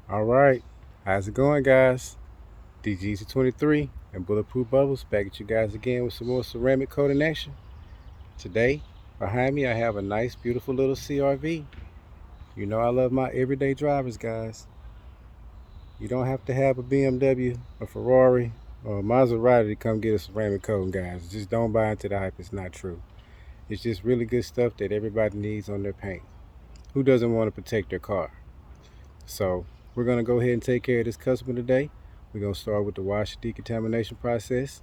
All right, how's it going, guys? DGC23 and Bulletproof Bubbles back at you guys again with some more ceramic coating action. Today, behind me, I have a nice, beautiful little CRV. You know I love my everyday drivers, guys. You don't have to have a BMW, a Ferrari, or a Maserati to come get a ceramic coating, guys. Just don't buy into the hype. It's not true. It's just really good stuff that everybody needs on their paint. Who doesn't want to protect their car? So we're going to go ahead and take care of this customer today. We're going to start with the wash decontamination process.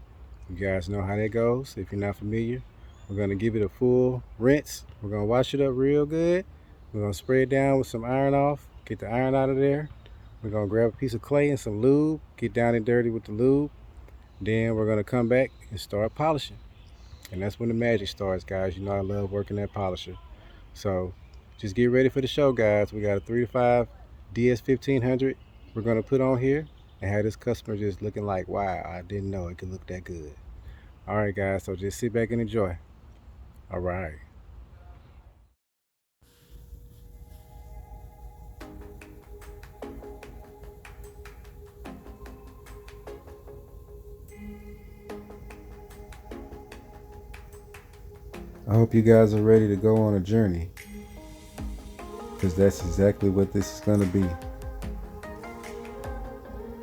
You guys know how that goes. If you're not familiar, we're going to give it a full rinse. We're going to wash it up real good. We're going to spray it down with some iron off, get the iron out of there. We're going to grab a piece of clay and some lube, get down and dirty with the lube. Then we're going to come back and start polishing. And that's when the magic starts, guys. You know I love working that polisher. So just get ready for the show, guys. We got a 3 to 5 DS1500 we're going to put on here and have this customer just looking like, wow, I didn't know it could look that good. All right, guys, so just sit back and enjoy. All right. I hope you guys are ready to go on a journey, because that's exactly what this is going to be.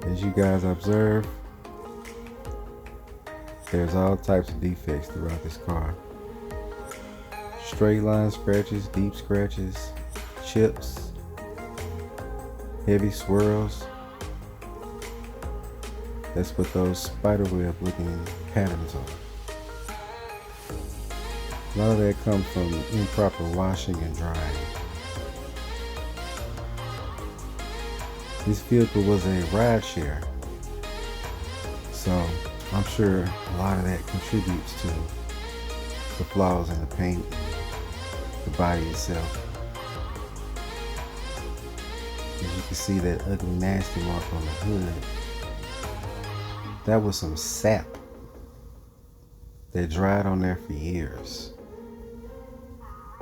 As you guys observe, there's all types of defects throughout this car. Straight line scratches, deep scratches, chips, heavy swirls. That's what those spider web looking patterns are. A lot of that comes from improper washing and drying. This vehicle was a ride share, so I'm sure a lot of that contributes to the flaws in the paint, the body itself. As you can see, that ugly nasty mark on the hood, that was some sap that dried on there for years.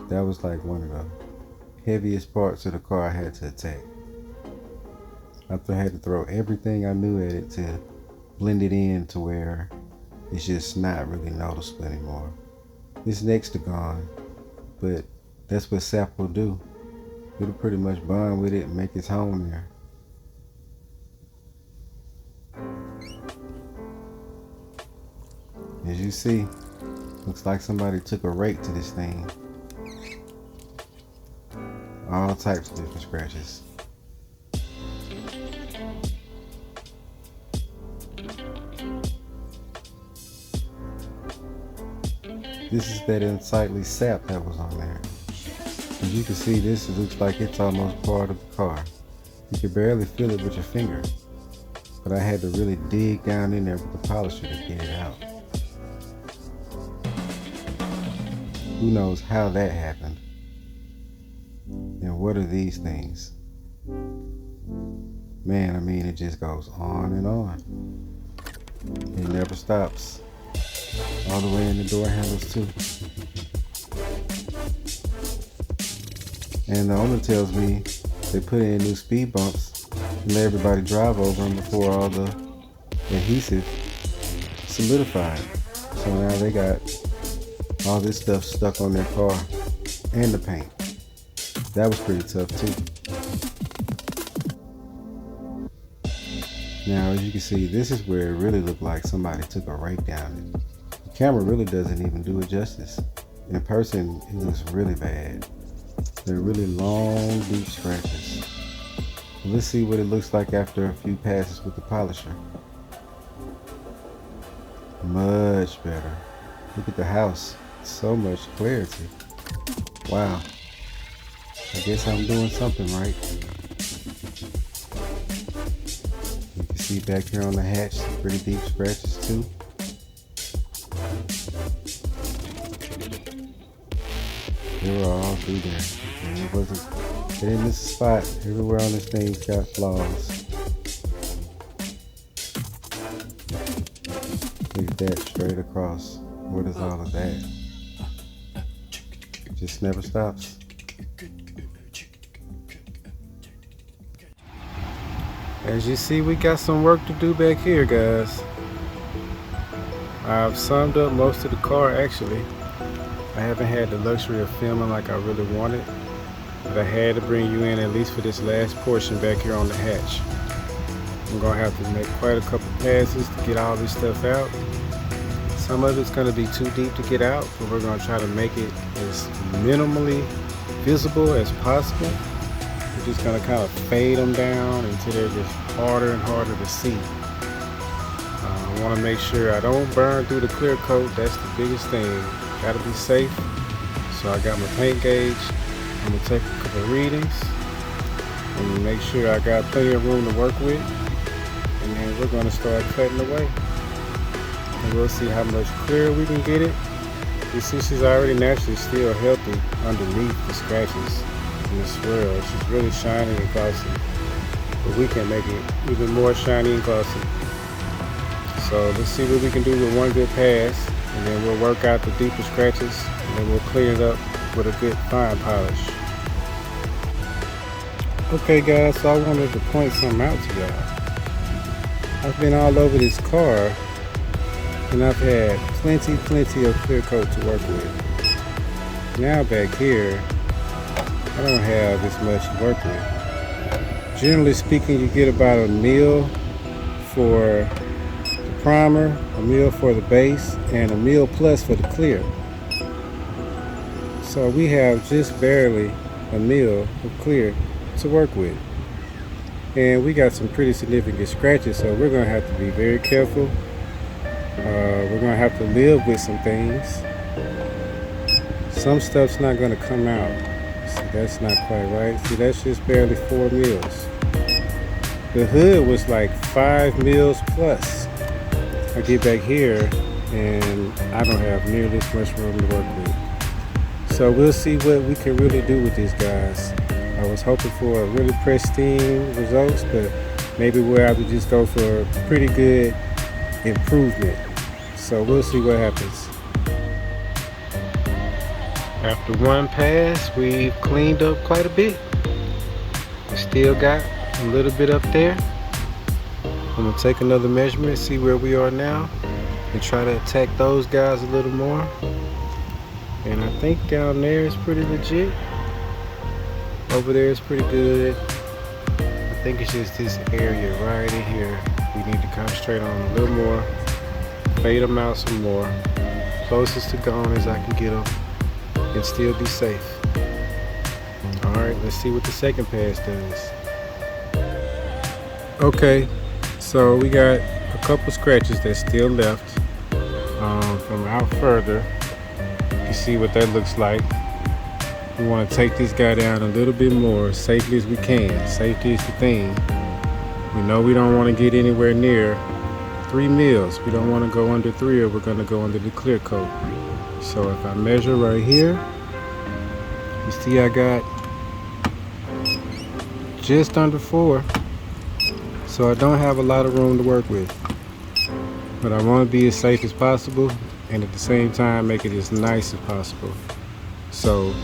That was like one of the heaviest parts of the car I had to attack. I had to throw everything I knew at it to blend it in to where it's just not really noticeable anymore. It's next to gone, but that's what sap will do. It'll pretty much bond with it and make its home there. As you see, looks like somebody took a rake to this thing. All types of different scratches. This is that unsightly sap that was on there. As you can see, this looks like it's almost part of the car. You can barely feel it with your finger, but I had to really dig down in there with the polisher to get it out. Who knows how that happened? And what are these things? Man, I mean, it just goes on and on. It never stops. All the way in the door handles too. And the owner tells me they put in new speed bumps and let everybody drive over them before all the adhesive solidified. So now they got all this stuff stuck on their car and the paint. That was pretty tough too. Now, as you can see, this is where it really looked like somebody took a rake down it. The camera really doesn't even do it justice. In person, it looks really bad. They're really long, deep scratches. Let's see what it looks like after a few passes with the polisher. Much better. Look at the house. So much clarity. Wow. I guess I'm doing something right. You can see back here on the hatch some pretty deep scratches too. They were all through there. And they didn't miss a spot. Everywhere on this thing's got flaws. Look at that straight across. What is all of that? It just never stops. As you see, we got some work to do back here, guys. I've summed up most of the car actually. I haven't had the luxury of filming like I really wanted, but I had to bring you in at least for this last portion back here on the hatch. I'm gonna have to make quite a couple passes to get all this stuff out. Some of it's gonna be too deep to get out, but we're gonna try to make it as minimally visible as possible. We're just gonna kind of fade them down until they're just harder and harder to see. I wanna make sure I don't burn through the clear coat. That's the biggest thing. Gotta be safe. So I got my paint gauge. I'm gonna take a couple readings and make sure I got plenty of room to work with. And then we're gonna start cutting away. And we'll see how much clearer we can get it. You see she's already naturally still healthy underneath the scratches in the swirl. She's really shiny and glossy. But we can make it even more shiny and glossy. So let's see what we can do with one good pass. And then we'll work out the deeper scratches. And then we'll clean it up with a good fine polish. Okay guys, so I wanted to point something out to y'all. I've been all over this car and I've had plenty of clear coat to work with. Now back here, I don't have as much to work with. Generally speaking, you get about a mil for the primer, a mil for the base, and a mil plus for the clear. So we have just barely a mil of clear to work with. And we got some pretty significant scratches, so we're gonna have to be very careful. We're gonna have to live with some things. Some stuff's not gonna come out. See, that's not quite right. See, that's just barely 4 mils. The hood was like 5 mils plus. I get back here and I don't have nearly this much room to work with. So we'll see what we can really do with these guys. I was hoping for a really pristine results, but maybe we'll have to just go for a pretty good improvement. So we'll see what happens. After one pass, we've cleaned up quite a bit. We still got a little bit up there. I'm gonna take another measurement, see where we are now, and try to attack those guys a little more. And I think down there is pretty legit. Over there is pretty good. I think it's just this area right in here we need to concentrate on a little more. Fade them out some more. Closest to gone as I can get them and still be safe. Alright, let's see what the second pass does. Okay, so we got a couple scratches that's still left from out further. You can see what that looks like. We want to take this guy down a little bit more safely as we can. Safety is the thing. We know we don't want to get anywhere near 3 mils. We don't want to go under 3 or we're going to go under the clear coat. So if I measure right here, you see I got just under 4. So I don't have a lot of room to work with. But I want to be as safe as possible and at the same time make it as nice as possible. So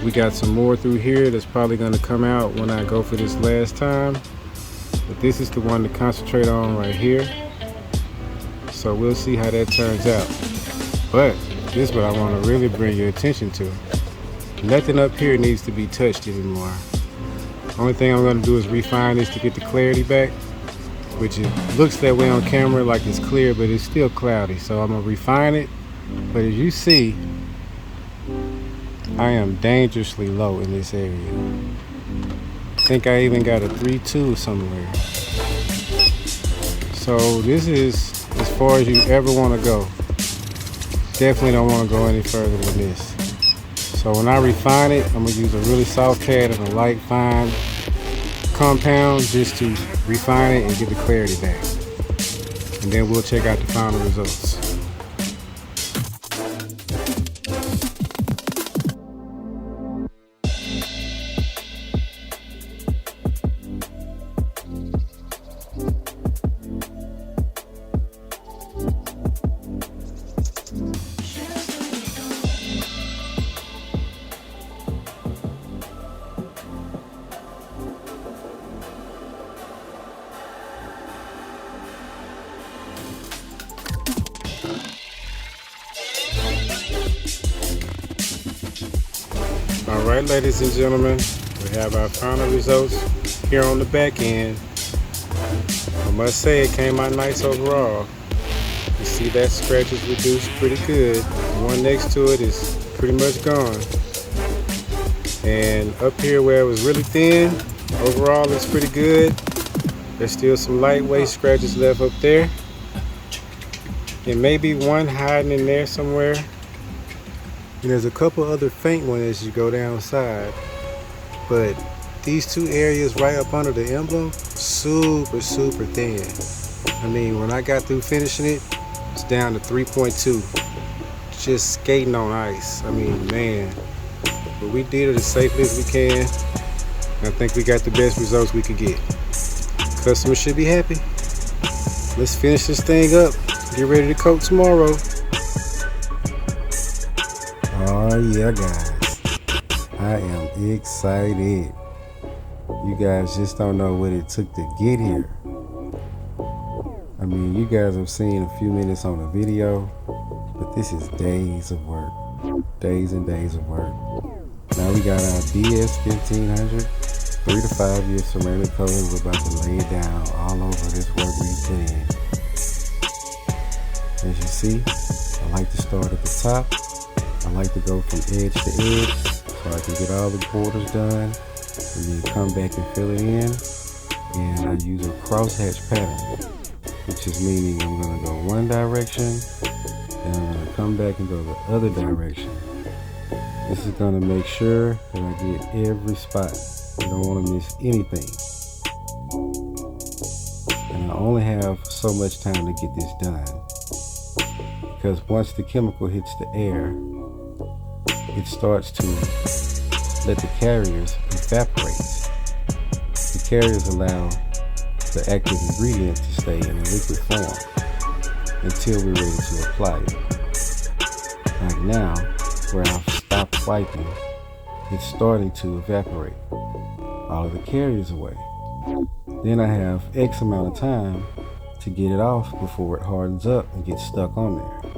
we got some more through here that's probably going to come out when I go for this last time. But this is the one to concentrate on right here. So we'll see how that turns out. But this is what I want to really bring your attention to. Nothing up here needs to be touched anymore. Only thing I'm going to do is refine this to get the clarity back, which it looks that way on camera like it's clear, but it's still cloudy. So I'm going to refine it. But as you see, I am dangerously low in this area. I think I even got a 3.2 somewhere. So this is as far as you ever want to go. Definitely don't want to go any further than this. So when I refine it, I'm going to use a really soft pad and a light fine compound just to refine it and get the clarity back. And then we'll check out the final results. Alright, ladies and gentlemen, we have our final results here on the back end. I must say it came out nice overall. You see that scratch is reduced pretty good. The one next to it is pretty much gone. And up here where it was really thin, overall it's pretty good. There's still some lightweight scratches left up there. And maybe one hiding in there somewhere. And there's a couple other faint ones as you go down side. But these two areas right up under the emblem, super thin. I mean, when I got through finishing it, it's down to 3.2. Just skating on ice. I mean, man. But we did it as safely as we can. I think we got the best results we could get. Customers should be happy. Let's finish this thing up. Get ready to coat tomorrow. Oh yeah, guys. I am excited. You guys just don't know what it took to get here. I mean, you guys have seen a few minutes on the video, but this is days of work. Days and days of work. Now we got our BS 1500 3 to 5 year ceramic coating. We're about to lay it down all over this work we put in. As you see, I like to start at the top. I like to go from edge to edge so I can get all the borders done and then come back and fill it in. And I use a crosshatch pattern, which is meaning I'm going to go one direction and I'm going to come back and go the other direction. This is going to make sure that I get every spot. You don't want to miss anything. And I only have so much time to get this done. Because once the chemical hits the air, it starts to let the carriers evaporate. The carriers allow the active ingredient to stay in a liquid form until we're ready to apply it. Like now, where I've stopped wiping, it's starting to evaporate all of the carriers away. Then I have X amount of time to get it off before it hardens up and gets stuck on there.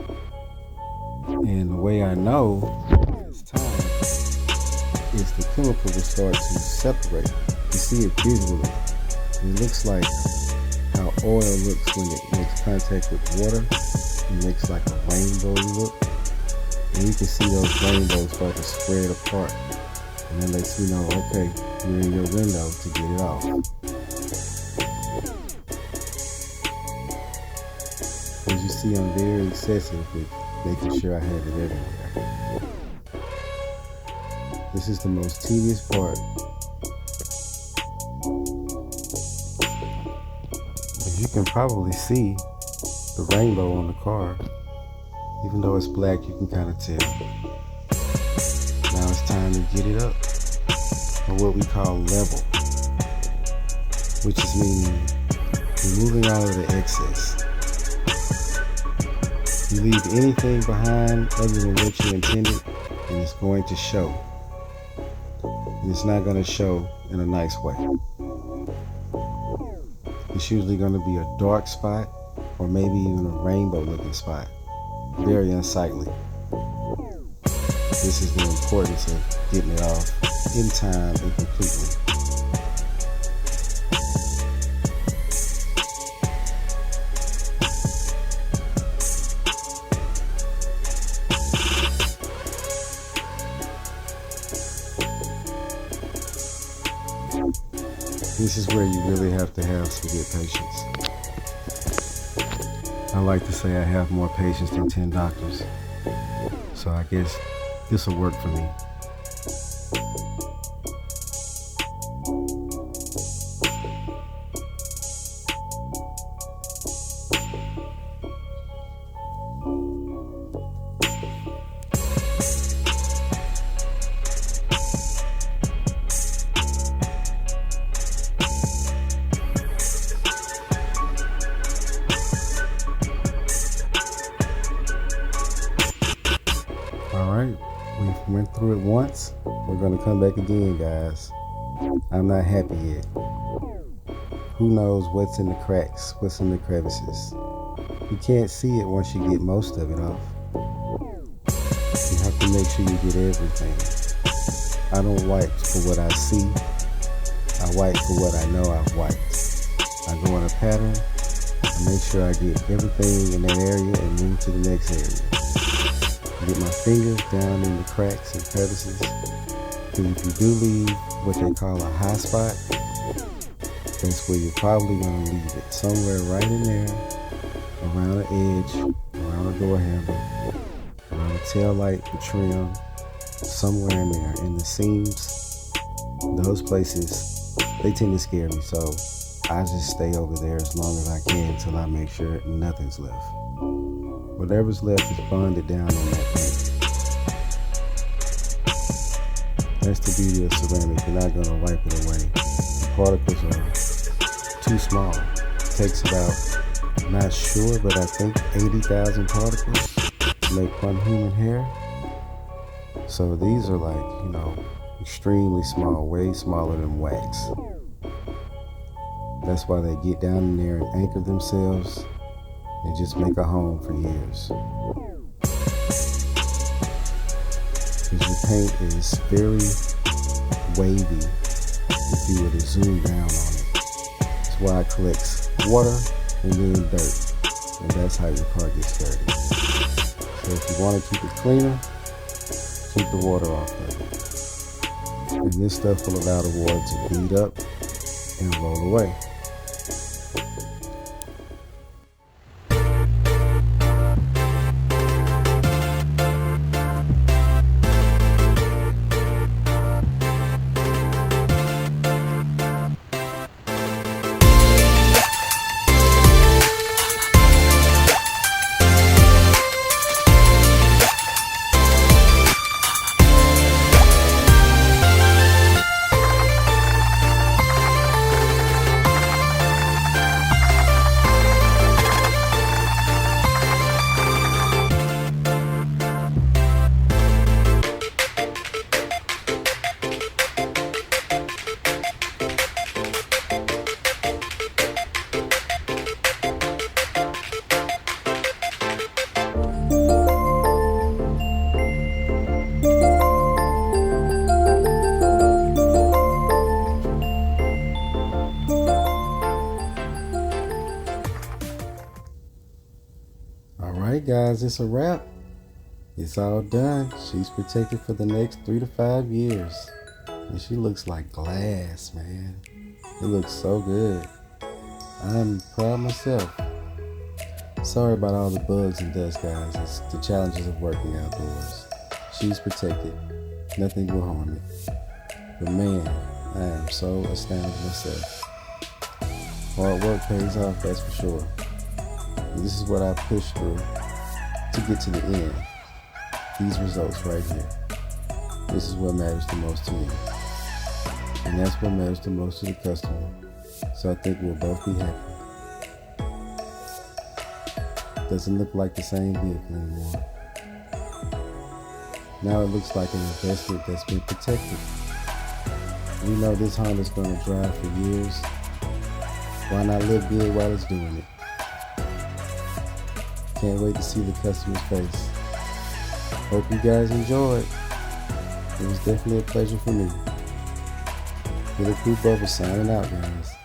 And the way I know it's time is the chemical will start to separate. You see it visually. It looks like how oil looks when it makes contact with water. It makes like a rainbow look. And you can see those rainbows start to spread apart. And that lets you know, okay, you're in your window to get it off. As you see, I'm very excessive with making sure I have it everywhere. This is the most tedious part. As you can probably see the rainbow on the car. Even though it's black, you can kind of tell. Now it's time to get it up, or what we call level, which is meaning removing all of the excess. You leave anything behind other than what you intended, and it's going to show. And it's not going to show in a nice way. It's usually going to be a dark spot, or maybe even a rainbow looking spot. Very unsightly. This is the importance of getting it off in time and completely. This is where you really have to have some good patience. I like to say I have more patience than 10 doctors. So I guess this will work for me. Alright, we went through it once. We're going to come back again, guys. I'm not happy yet. Who knows what's in the cracks, what's in the crevices. You can't see it once you get most of it off. You have to make sure you get everything. I don't wipe for what I see. I wipe for what I know I've wiped. I go in a pattern. I make sure I get everything in that area and move to the next area. Get my fingers down in the cracks and crevices. Because if you do leave what they call a high spot, that's where you're probably going to leave it. Somewhere right in there, around the edge, around the door handle, around the tail light, the trim, somewhere in there. In the seams, those places, they tend to scare me. So I just stay over there as long as I can until I make sure nothing's left. Whatever's left is bonded down on that thing. That's the beauty of ceramic. You're not going to wipe it away. The particles are too small. It takes about, I'm not sure, but I think 80,000 particles to make one human hair. So these are like, extremely small, way smaller than wax. That's why they get down in there and anchor themselves and just make a home for years. Because your paint is very wavy if you were to zoom down on it. That's why it collects water and then dirt. And that's how your car gets dirty. So if you want to keep it cleaner, keep the water off of it. And this stuff will allow the water to bead up and roll away. Alright guys, it's a wrap. It's all done. She's protected for the next 3 to 5 years. And she looks like glass, man. It looks so good. I'm proud myself. Sorry about all the bugs and dust, guys. It's the challenges of working outdoors. She's protected. Nothing will harm it. But man, I am so astounded myself. Hard work pays off, that's for sure. And this is what I pushed through to get to the end. These results right here. This is what matters the most to me. And that's what matters the most to the customer. So I think we'll both be happy. Doesn't look like the same vehicle anymore. Now it looks like an investment that's been protected. We know this Honda's going to drive for years. Why not live good while it's doing it? Can't wait to see the customer's face. Hope you guys enjoyed. It was definitely a pleasure for me. LiQWYD signing out, guys.